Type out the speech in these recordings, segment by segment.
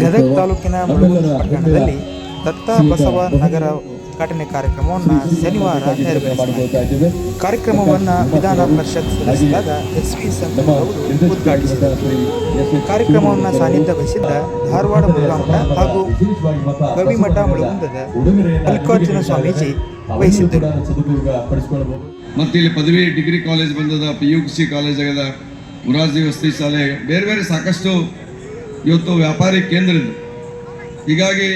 ಗದಗ ತಾಲೂಕಿನ ಮುಳುಗುಂದ ಪಟ್ಟಣದಲ್ಲಿ ದತ್ತ ಬಸವ ನಗರ ಉದ್ಘಾಟನೆ ಕಾರ್ಯಕ್ರಮವನ್ನು ಶನಿವಾರ ನೆರವೇರಿಸಲಾಯಿತು. ಕಾರ್ಯಕ್ರಮವನ್ನು ವಿಧಾನ ಪರಿಷತ್ ಸದಸ್ಯರಾದ ಎಸ್.ವಿ. ಸಂಕನೂರ್ ಅವರು ಉದ್ಘಾಟಿಸಿದರು. ಕಾರ್ಯಕ್ರಮವನ್ನು ಸಾನ್ನಿಧ್ಯ ವಹಿಸಿದ್ದ ಧಾರವಾಡ ಮುರುಘಾಮಠ ಹಾಗೂ ಗವಿಮಠ ಮುಳುಗುಂದದ ಮಲ್ಲಿಕಾರ್ಜುನ ಸ್ವಾಮೀಜಿ ವಹಿಸಿದ್ದರು. ಮತ್ತು ಇಲ್ಲಿ ಪದವಿ ಡಿಗ್ರಿ ಕಾಲೇಜ್ ಬಂದದ, PUC ಕಾಲೇಜ್ ಆಗದ, ಮುರಾರ್ಜಿ ವಸತಿ ಶಾಲೆ, ಬೇರೆ ಬೇರೆ ಸಾಕಷ್ಟು ಇವತ್ತು ವ್ಯಾಪಾರಿ ಕೇಂದ್ರ ಇದೆ. ಹೀಗಾಗಿ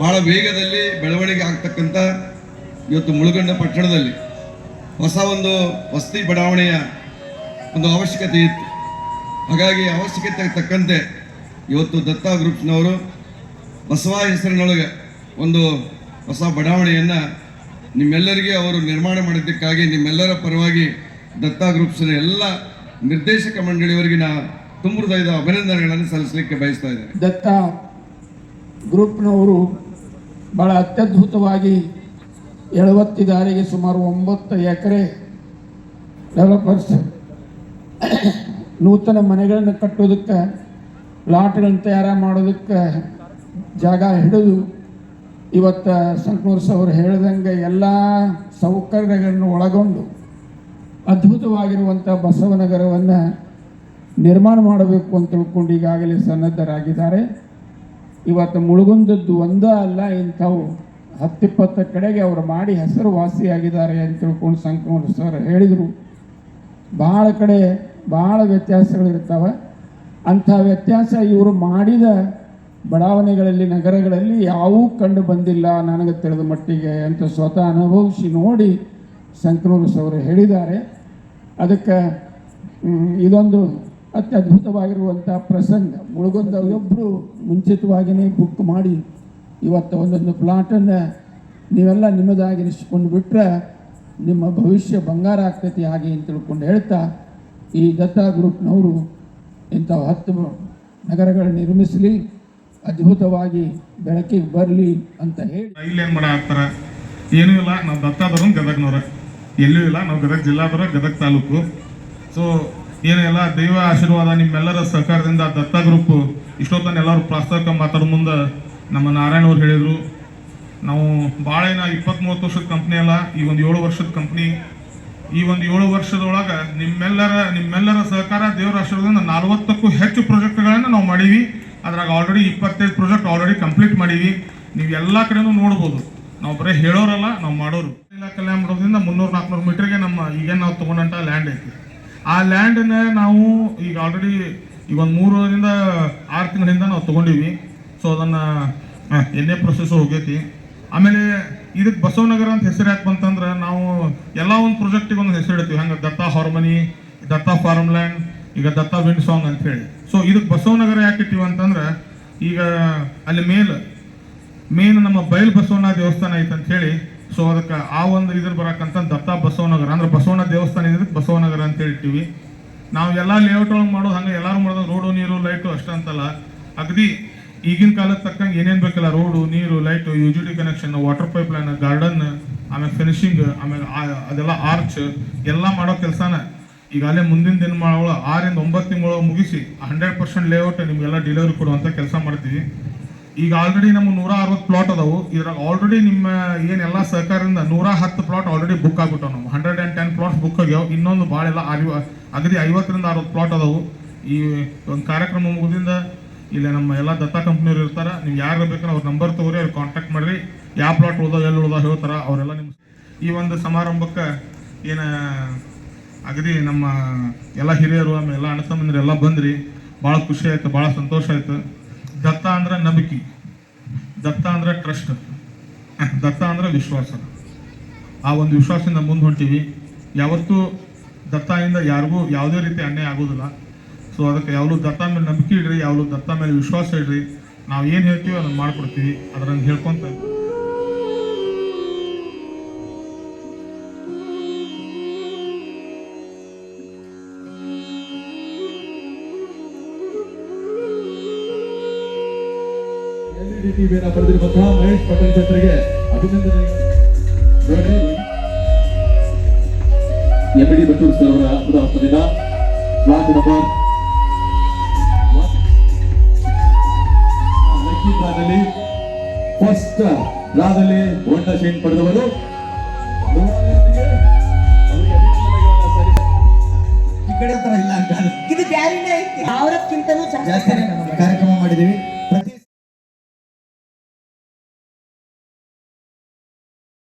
ಬಹಳ ವೇಗದಲ್ಲಿ ಬೆಳವಣಿಗೆ ಆಗ್ತಕ್ಕಂಥ ಇವತ್ತು ಮುಳುಗುಂದ ಪಟ್ಟಣದಲ್ಲಿ ಹೊಸ ಒಂದು ವಸತಿ ಬಡಾವಣೆಯ ಒಂದು ಅವಶ್ಯಕತೆ ಇತ್ತು. ಹಾಗಾಗಿ ಅವಶ್ಯಕತೆ ತಕ್ಕಂತೆ ಇವತ್ತು ದತ್ತಾ ಗ್ರೂಪ್ಸ್ನವರು ಬಸವ ಹೆಸರಿನೊಳಗೆ ಒಂದು ಹೊಸ ಬಡಾವಣೆಯನ್ನು ನಿಮ್ಮೆಲ್ಲರಿಗೆ ಅವರು ನಿರ್ಮಾಣ ಮಾಡಿದ್ದಕ್ಕಾಗಿ ನಿಮ್ಮೆಲ್ಲರ ಪರವಾಗಿ ದತ್ತಾ ಗ್ರೂಪ್ಸ್ನ ಎಲ್ಲ ನಿರ್ದೇಶಕ ಮಂಡಳಿಯವರಿಗೆ ನಾ ತುಂಬ ಹೃದಯದ ಅಭಿನಂದನೆಗಳನ್ನು ಸಲ್ಲಿಸಲಿಕ್ಕೆ ಬಯಸ್ತಾ ಇದ್ದೇನೆ. ದತ್ತಾ ಗ್ರೂಪ್ನವರು ಭಾಳ ಅತ್ಯದ್ಭುತವಾಗಿ ಎಳವತ್ತಿದಾರಿಗೆ ಸುಮಾರು 9 ಎಕರೆ ಡೆವಲಪರ್ಸ್ ನೂತನ ಮನೆಗಳನ್ನು ಕಟ್ಟೋದಕ್ಕೆ, ಪ್ಲಾಟ್ಗಳನ್ನು ತಯಾರು ಮಾಡೋದಕ್ಕೆ ಜಾಗ ಹಿಡಿದು ಇವತ್ತು ಸಂಕನೂರ್ ಅವರು ಹೇಳಿದಂಗೆ ಎಲ್ಲ ಸೌಕರ್ಯಗಳನ್ನು ಒಳಗೊಂಡು ಅದ್ಭುತವಾಗಿರುವಂಥ ಬಸವನಗರವನ್ನು ನಿರ್ಮಾಣ ಮಾಡಬೇಕು ಅಂತ ತಿಳ್ಕೊಂಡು ಈಗಾಗಲೇ ಸನ್ನದ್ಧರಾಗಿದ್ದಾರೆ. ಇವತ್ತು ಮುಳುಗುಂದದ್ದು ಒಂದೇ ಅಲ್ಲ, ಇಂಥವು 10-20 ಕಡೆಗೆ ಅವರು ಮಾಡಿ ಹೆಸರುವಾಸಿಯಾಗಿದ್ದಾರೆ ಅಂತ ತಿಳ್ಕೊಂಡು ಸಂಕನೂರ್ ಸರ್ ಹೇಳಿದರು. ಭಾಳ ಕಡೆ ಭಾಳ ವ್ಯತ್ಯಾಸಗಳಿರ್ತವೆ. ಅಂಥ ವ್ಯತ್ಯಾಸ ಇವರು ಮಾಡಿದ ಬಡಾವಣೆಗಳಲ್ಲಿ, ನಗರಗಳಲ್ಲಿ ಯಾವೂ ಕಂಡು ಬಂದಿಲ್ಲ ನನಗೆ ತಿಳಿದ ಮಟ್ಟಿಗೆ ಅಂತ ಸ್ವತಃ ಅನುಭವಿಸಿ ನೋಡಿ ಸಂಕನೂರ್ ಅವರು ಹೇಳಿದ್ದಾರೆ. ಅದಕ್ಕೆ ಇದೊಂದು ಅತ್ಯದ್ಭುತವಾಗಿರುವಂಥ ಪ್ರಸಂಗ. ಮುಳುಗುಂದವೊಬ್ಬರು ಮುಂಚಿತವಾಗಿಯೇ ಬುಕ್ ಮಾಡಿ ಇವತ್ತು ಒಂದೊಂದು ಪ್ಲಾಟನ್ನು ನೀವೆಲ್ಲ ನಿಮ್ಮದಾಗಿರಿಸಿಕೊಂಡು ಬಿಟ್ಟರೆ ನಿಮ್ಮ ಭವಿಷ್ಯ ಬಂಗಾರ ಆಗ್ತೈತಿ ಹಾಗೆ ಅಂತ ತಿಳ್ಕೊಂಡು ಹೇಳ್ತಾ, ಈ ದತ್ತಾ ಗ್ರೂಪ್ನವರು ಇಂಥ 10 ನಗರಗಳನ್ನು ನಿರ್ಮಿಸಲಿ, ಅದ್ಭುತವಾಗಿ ಬೆಳಕಿಗೆ ಬರಲಿ ಅಂತ ಹೇಳಿ. ಇಲ್ಲಿ ಏನು ಮಾಡಾಕ್ತಾರೆ, ಏನೂ ಇಲ್ಲ. ನಾವು ದತ್ತಾದವರು ಗದಗ್ನವ್ರ, ಎಲ್ಲೂ ಇಲ್ಲ. ನಾವು ಗದಗ ಜಿಲ್ಲಾದವರು, ಗದಗ ತಾಲೂಕು. ಸೊ ಏನೆಲ್ಲ ದೈವ ಆಶೀರ್ವಾದ ನಿಮ್ಮೆಲ್ಲರ ಸಹಕಾರದಿಂದ ದತ್ತಾ ಗ್ರೂಪ್ ಇಷ್ಟೊತ್ತನ ಎಲ್ಲರೂ ಪ್ರಾಸ್ತಾವಿಕ ಮಾತಾಡೋ ಮುಂದೆ ನಮ್ಮ ನಾರಾಯಣ ಅವ್ರು ಹೇಳಿದರು, ನಾವು ಭಾಳ 20-30 ವರ್ಷದ ಕಂಪ್ನಿ ಅಲ್ಲ, ಈ ಒಂದು 7 ವರ್ಷದ ಕಂಪ್ನಿ. ಈ ಒಂದು 7 ವರ್ಷದೊಳಗೆ ನಿಮ್ಮೆಲ್ಲರ ಸಹಕಾರ, ದೇವರ ಆಶೀರ್ವಾದದಿಂದ 40ಕ್ಕೂ ಹೆಚ್ಚು ಪ್ರಾಜೆಕ್ಟ್ಗಳನ್ನು ನಾವು ಮಾಡೀವಿ. ಅದ್ರಾಗ ಆಲ್ರೆಡಿ 25 ಪ್ರಾಜೆಕ್ಟ್ ಆಲ್ರೆಡಿ ಕಂಪ್ಲೀಟ್ ಮಾಡೀವಿ. ನೀವು ಎಲ್ಲ ಕಡೆನೂ ನೋಡ್ಬೋದು. ನಾವು ಬರೀ ಹೇಳೋರಲ್ಲ, ನಾವು ಮಾಡೋರು. ಕಲ್ಯಾಣ ಮಾಡೋದ್ರಿಂದ 300-400 ಮೀಟರ್ಗೆ ನಮ್ಮ ಈಗೇನು ನಾವು ತೊಗೊಂಡಂಥ ಲ್ಯಾಂಡ್ ಐತಿ. ಆ ಲ್ಯಾಂಡನ್ನ ನಾವು ಈಗ ಆಲ್ರೆಡಿ ಈಗ ಒಂದು 3-6 ತಿಂಗಳಿಂದ ನಾವು ತೊಗೊಂಡಿವಿ. ಸೊ ಅದನ್ನು ಎನ್ನೇ ಪ್ರೊಸೆಸ್ ಹೋಗೈತಿ. ಆಮೇಲೆ ಇದಕ್ಕೆ ಬಸವನಗರ ಅಂತ ಹೆಸರು ಯಾಕೆ ಬಂತಂದ್ರೆ, ನಾವು ಎಲ್ಲ ಒಂದು ಪ್ರಾಜೆಕ್ಟಿಗೆ ಒಂದು ಹೆಸರು ಇಡ್ತೀವಿ. ಹಂಗೆ Datta harmony, Datta farm land, ಈಗ ದತ್ತಾ ವಿಂಡ್ ಸಾಂಗ್ ಅಂತ ಹೇಳಿ. ಸೊ ಇದಕ್ಕೆ ಬಸವನಗರ ಯಾಕೆ ಇಟ್ಟಿವಿ ಅಂತಂದ್ರೆ, ಈಗ ಅಲ್ಲಿ ಮೇನ್ ನಮ್ಮ ಬಯಲು ಬಸವಣ್ಣ ದೇವಸ್ಥಾನ ಐತೆ ಅಂತ ಹೇಳಿ. ಸೊ ಅದಕ್ಕೆ ಆ ಒಂದು ಇದ್ರ ಬರಕಂತ ದತ್ತಾ ಬಸವನಗರ ಅಂದ್ರೆ ಬಸವಣ್ಣ ದೇವಸ್ಥಾನ ಇದಕ್ಕೆ ಬಸವನಗರ ಅಂತ ಹೇಳಿರ್ತೀವಿ. ನಾವು ಎಲ್ಲ ಲೇಔಟ್ ಒಳಗೆ ಮಾಡೋದು ಹಂಗೆ ಎಲ್ಲರೂ ಮಾಡೋದು, ರೋಡು ನೀರು ಲೈಟು ಅಷ್ಟೇ ಅಂತಲ್ಲ, ಅಗದಿ ಈಗಿನ ಕಾಲಕ್ಕೆ ತಕ್ಕಂಗೆ ಏನೇನು ಬೇಕಲ್ಲ, ರೋಡು ನೀರು light, UGD connection, water pipe line, garden, ಆಮೇಲೆ ಫಿನಿಶಿಂಗ್, ಆಮೇಲೆ ಅದೆಲ್ಲ ಆರ್ಚ್ ಎಲ್ಲ ಮಾಡೋ ಕೆಲಸನ ಈಗಾಗಲೇ ಮುಂದಿನ ದಿನ 6 ಇಂದ 9 ತಿಂಗಳು ಮುಗಿಸಿ 100% ಲೇಔಟ್ ನಿಮಗೆಲ್ಲ ಡೆಲಿವರಿ ಕೊಡುವಂಥ ಕೆಲಸ ಮಾಡ್ತೀವಿ. ಈಗ ಆಲ್ರೆಡಿ ನಮ್ಮ 160 ಪ್ಲಾಟ್ ಅದಾವು. ಇದ್ರಾಗ ಆಲ್ರೆಡಿ ನಿಮ್ಮ ಏನೆಲ್ಲ ಸಹಕಾರದಿಂದ 110 ಪ್ಲಾಟ್ ಆಲ್ರೆಡಿ ಬುಕ್ ಆಗ್ಬಿಟ್ಟವು. ನಮ್ಮ 110 ಪ್ಲಾಟ್ಸ್ ಬುಕ್ ಆಗ್ಯಾವ. ಇನ್ನೊಂದು ಭಾಳ ಎಲ್ಲ ಅಗದಿ 50ರಿಂದ 60 ಪ್ಲಾಟ್ ಅದಾವು. ಈ ಒಂದು ಕಾರ್ಯಕ್ರಮ ಮುಗಿದಿಂದ ಇಲ್ಲಿ ನಮ್ಮ ಎಲ್ಲ ದತ್ತಾ ಕಂಪ್ನಿಯವ್ರು ಇರ್ತಾರೆ. ನೀವು ಯಾರು ಬೇಕಂದ್ರೆ ಅವ್ರ ನಂಬರ್ ತೊಗೊರಿ, ಅವ್ರು ಕಾಂಟ್ಯಾಕ್ಟ್ ಮಾಡಿರಿ. ಯಾವ ಪ್ಲಾಟ್ ಉಳ್ದಾವ ಎಲ್ಲಿ ಉಳ್ದಾವ ಹೇಳ್ತಾರೆ. ಅವರೆಲ್ಲ ನಿಮ್ಮ ಈ ಒಂದು ಸಮಾರಂಭಕ್ಕೆ ಏನು ಅಗದಿ ನಮ್ಮ ಎಲ್ಲ ಹಿರಿಯರು ಆಮೇಲೆ ಎಲ್ಲ ಅಣ್ಣ ತಮ್ಮಂದಿರು ಎಲ್ಲ ಬಂದ್ರಿ. ಭಾಳ ಖುಷಿ ಆಯ್ತು, ಭಾಳ ಸಂತೋಷ ಆಯ್ತು. ದತ್ತ ಅಂದ್ರೆ ನಂಬಿಕೆ, ದತ್ತ ಅಂದ್ರೆ ಟ್ರಸ್ಟ್, ದತ್ತ ಅಂದ್ರೆ ವಿಶ್ವಾಸ. ಆ ಒಂದು ವಿಶ್ವಾಸದಿಂದ ಮುಂದೆ ಹೊಂಟೀವಿ. ಯಾವತ್ತೂ ದತ್ತಾಯಿಂದ ಯಾರಿಗೂ ಯಾವುದೇ ರೀತಿ ಅನ್ಯಾಯ ಆಗೋದಿಲ್ಲ. ಸೊ ಅದಕ್ಕೆ ಯಾವಾಗಲೂ ದತ್ತ ಮೇಲೆ ನಂಬಿಕೆ ಇಡ್ರಿ, ಯಾವಾಗಲೂ ದತ್ತ ಮೇಲೆ ವಿಶ್ವಾಸ ಇಡ್ರಿ. ನಾವು ಏನು ಹೇಳ್ತೀವಿ ಅದನ್ನು ಮಾಡ್ಕೊಡ್ತೀವಿ. ಅದನ್ನು ಹೇಳ್ಕೊಂತ ಪಡೆದಿರುವಂತಹ ಮಹೇಶ್ ಪಟೇಲ್ ಜನರಿಗೆ ಅಭಿನಂದನೆ. MD ಬಟೂರ್ ಸರ್ ಅವರ ಅದ್ಭುತ ಹಸ್ತದಿಂದ ಪ್ಲಾಟ್ ನಂಬರ್ ಫಸ್ಟ್ ರಾದಲ್ಲಿ ಹೋಂಡಾ ಶೈನ್ ಪಡೆದವರು ಈ ಕಡೆ ಹತ್ರ ಇಲ್ಲ ಅಂತ ಇದು ಬ್ಯಾರಿನೇ ಐತಿ ಅವರಕ್ಕಿಂತನೂ ಜಾಸ್ತಿ